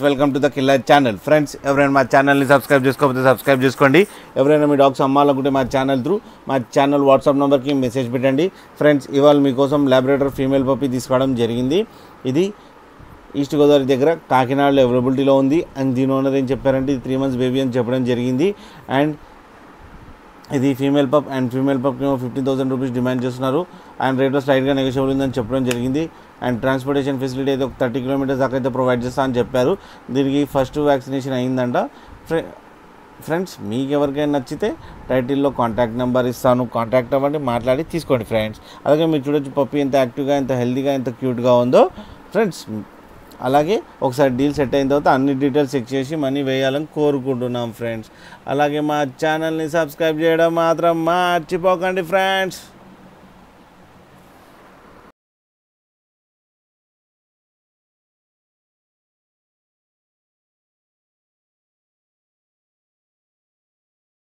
Welcome to the killer channel friends. ఎవరైనా మా ఛానల్ని సబ్స్క్రైబ్ చేసుకోకపోతే సబ్స్క్రైబ్ చేసుకోండి. ఎవరైనా మీ డాగ్స్ అమ్మాలనుకుంటే మా ఛానల్ త్రూ మా ఛానల్ వాట్సాప్ నెంబర్కి మెసేజ్ పెట్టండి. ఫ్రెండ్స్, ఇవాళ మీకోసం లాబ్రేటర్ ఫీమేల్ పప్పీ తీసుకోవడం జరిగింది. ఇది ఈస్ట్ గోదావరి దగ్గర కాకినాడలో అవైలబిలిటీలో ఉంది. అండ్ దీని ఓనర్ ఏం చెప్పారంటే ఇది 3 months బేబీ అని చెప్పడం జరిగింది. అండ్ ఇది ఫీమేల్ పప్ అండ్ ఫీమేల్ పప్కి 15,000 రూపీస్ డిమాండ్ చేస్తున్నారు. అండ్ రేట్లో స్లైట్గా నెగోషియబుల్ ఉందని చెప్పడం జరిగింది. అండ్ ట్రాన్స్పోర్టేషన్ ఫెసిలిటీ అయితే ఒక 30 kilometers దాకా అయితే ప్రొవైడ్ చేస్తా అని చెప్పారు. దీనికి ఫస్ట్ వ్యాక్సినేషన్ అయిందంట. ఫ్రెండ్స్, మీకు ఎవరికైనా నచ్చితే టైటిల్లో కాంటాక్ట్ నెంబర్ ఇస్తాను, కాంటాక్ట్ అవ్వండి, మాట్లాడి తీసుకోండి ఫ్రెండ్స్. అలాగే మీరు చూడొచ్చు పప్పీ ఎంత యాక్టివ్గా, ఎంత హెల్తీగా, ఎంత క్యూట్గా ఉందో ఫ్రెండ్స్. అలాగే ఒకసారి డీల్ సెట్ అయిన తర్వాత అన్ని డీటెయిల్స్ చెక్ చేసి మనీ వేయాలని కోరుకుంటున్నాం ఫ్రెండ్స్. అలాగే మా ఛానల్ని సబ్స్క్రైబ్ చేయడం మాత్రం మర్చిపోకండి ఫ్రెండ్స్.